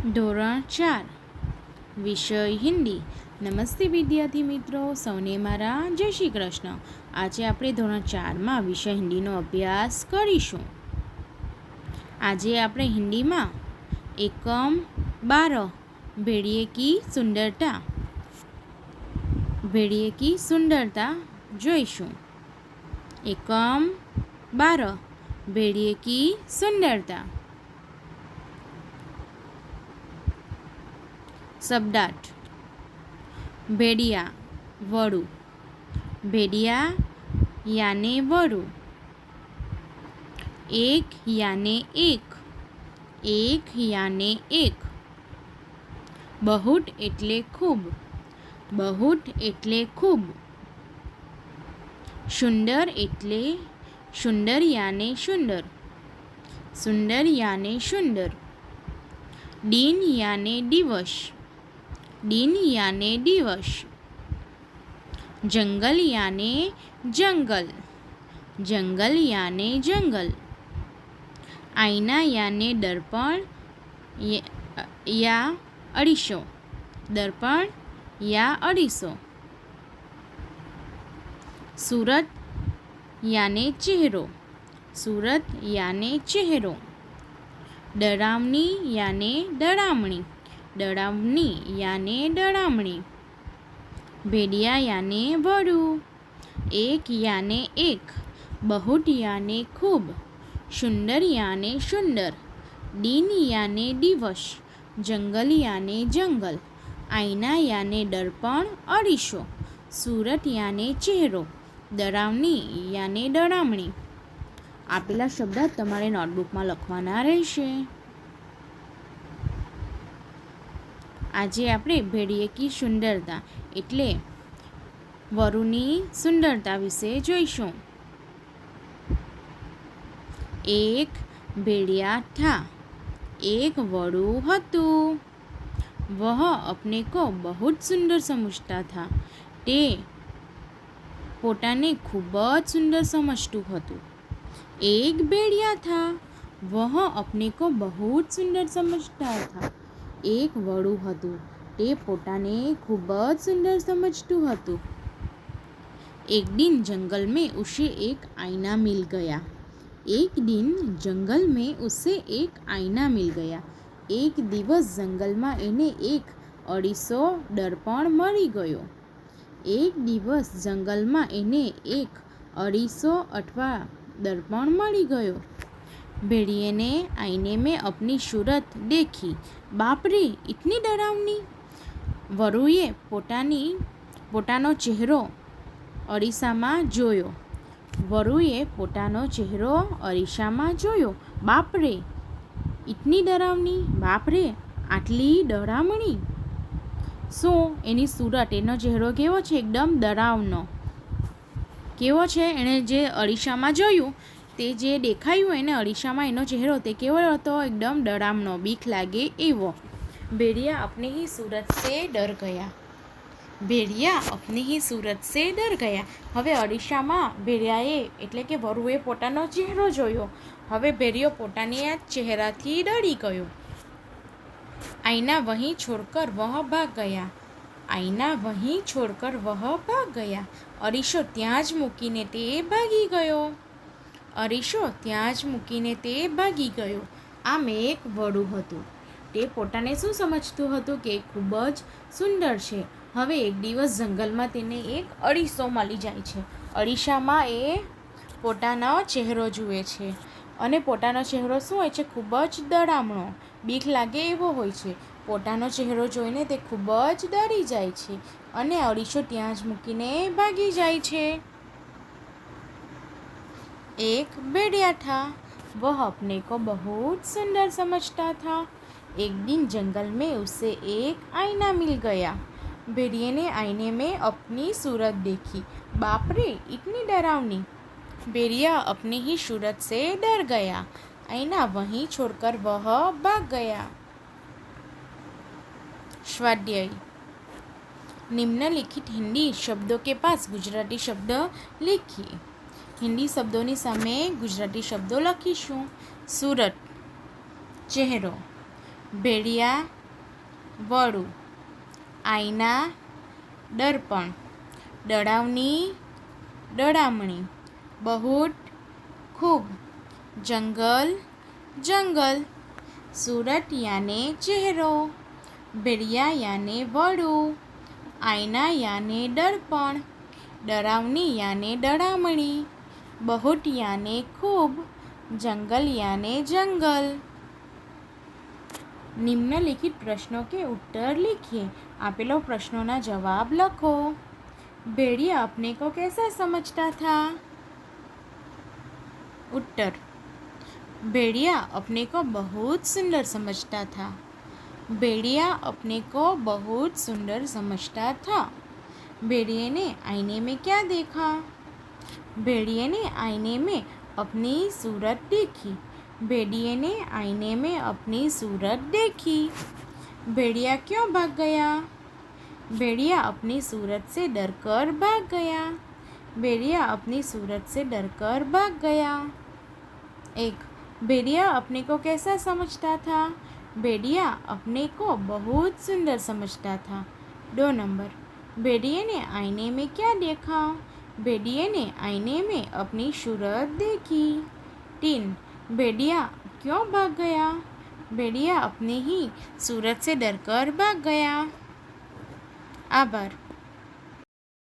ધોરણ 4 વિષય હિન્દી। નમસ્તે વિદ્યાર્થી મિત્રો, સૌને મારા જય શ્રી કૃષ્ણ। આજે આપણે ધોરણ 4માં વિષય હિન્દીનો અભ્યાસ કરીશું। આજે આપણે હિન્દીમાં એકમ 12 भेड़िए की सुंदरता જોઈશું। એકમ 12 भेड़िए की सुंदरता। शब्दार्थ। भेड़िया वड़ू, भेड़िया याने वड़ू। एक याने एक, एक याने एक। बहुत एटले खूब, बहुत एटले खूब। सुंदर एटले सुंदर याने सुंदर, सुंदर याने सुंदर। दिन याने दिवस, दिन याने दिवस। जंगल याने जंगल, जंगल याने जंगल। आईना याने दर्पण या अरीसो, दर्पण या अरीसो। सूरत याने चेहरो, सूरत याने चेहरो। डरावनी याने डरामणी, डरावनी याने डरामणी। भेड़िया याने वड़ू, एक याने एक, बहुत याने खूब। सुंदर याने सुंदर, दिन याने दिवस। जंगल याने जंगल, आईना याने दर्पण अरीसो। सूरत याने चेहरो, डरावनी याने डरामणी। આપેલા શબ્દ તમારે નોટબુકમાં લખવાના રહેશે। આજે આપણે भेड़िए की सुंदरता એટલે વરુની સુંદરતા વિશે જોઈશું। एक भेड़िया था, एक वड़ू हतु। वह अपने को बहुत सुंदर समझता था, તે પોતાને ખૂબ જ સુંદર સમજતું હતું। एक भेड़िया था, वह अपने को बहुत सुंदर समझता था। एक वड़ू હતું, તે પોતાને ખૂબ જ સુંદર સમજતું હતું। एक दिन जंगल में उसे एक आईना मिल गया, एक दिन जंगल में उसे एक आईना मिल गया। एक દિવસ જંગલમાં એને એક અરીસો દર્પણ મળી ગયો। એક દિવસ જંગલમાં એને એક અરીસો અथवा दर्पण मળી ગયો। भेड़िए ने आईने में अपनी सूरत देखी, बाप रे इतनी डरावनी। वरुए પોતાનો ચહેરો અરીસામાં જોયો, વરુએ પોતાનો ચહેરો અરીસામાં જોયો। બાપ રે ઇતની ડરાવની, બાપ રે આટલી ડરામણી। શું એની સુરત, એનો ચહેરો કેવો છે? એકદમ ડરાવનો। કેવો છે? એણે જે અરીસામાં જોયું, તે જે દેખાયું એને અરીસામાં એનો ચહેરો તે કેવો હતો? એકદમ ડરામનો, બીક લાગે એવો। भेड़िया अपनी ही सूरत से डर गया, भेड़िया अपनी ही सूरत से डर गया। હવે અરીસામાં ભેડિયાએ એટલે કે વરુએ પોતાનો ચહેરો જોયો, હવે ભેડિયો પોતાની આ ચહેરાથી ડરી ગયો। आईना वहीं छोड़कर वह भाग गया, आईना वहीं छोड़कर वह भाग गया। અરીસો ત્યાં જ મૂકીને તે ભાગી ગયો, અરીસો ત્યાં જ મૂકીને તે ભાગી ગયો। આમ એક વડું હતું, તે પોતાને શું સમજતું હતું કે ખૂબ જ સુંદર છે। હવે એક દિવસ જંગલમાં તેને એક અરીસો મળી જાય છે। અરીસામાં એ પોતાનો ચહેરો જુએ છે અને પોતાનો ચહેરો શું હોય છે? ખૂબ જ ડરામણો, બીક લાગે એવો હોય છે। પોતાનો ચહેરો જોઈને તે ખૂબ જ ડરી જાય છે અને અરીસો ત્યાં જ મૂકીને ભાગી જાય છે। एक भेड़िया था, वह अपने को बहुत सुंदर समझता था। एक दिन जंगल में उसे एक आईना मिल गया। भेड़िए ने आईने में अपनी सूरत देखी, बाप रे इतनी डरावनी। भेड़िया अपनी ही सूरत से डर गया, आईना वहीं छोड़कर वह भाग गया। स्वाध्याय। निम्नलिखित हिंदी शब्दों के पास गुजराती शब्द लिखिए। हिंदी शब्दों सामे गुजराती शब्दों लखीशुं। सूरत चेहरो, भेड़िया वड़ू, आईना दर्पण, डड़ावनी डड़ामणी, बहुत खूब, जंगल जंगल, सूरत याने चेहरो, भेड़िया याने वड़ू, आईना याने दर्पण, डरावनी याने डरामणी, बहुत याने खूब, जंगल याने जंगल। निम्नलिखित प्रश्नों के उत्तर लिखिए। आपेलो प्रश्नों ना जवाब लखो। भेड़िया अपने को कैसा समझता था? उत्तर, भेड़िया अपने को बहुत सुंदर समझता था। भेड़िया अपने को बहुत सुंदर समझता था। भेड़िए ने आईने में क्या देखा? भेड़िए ने आईने में अपनी सूरत देखी। भेड़िए ने आईने में अपनी सूरत देखी। भेड़िया क्यों भाग गया? भेड़िया अपनी सूरत से डरकर भाग गया। भेड़िया अपनी सूरत से डरकर भाग गया। 1. भेड़िया अपने को कैसा समझता था? भेड़िया अपने को बहुत सुंदर समझता था। 2 नंबर, भेड़िए ने आईने में क्या देखा? भेड़िए ने आईने में अपनी सूरत देखी। 3. भेड़िया क्यों भाग गया? भेड़िया अपनी ही सूरत से डरकर भाग गया। आभार।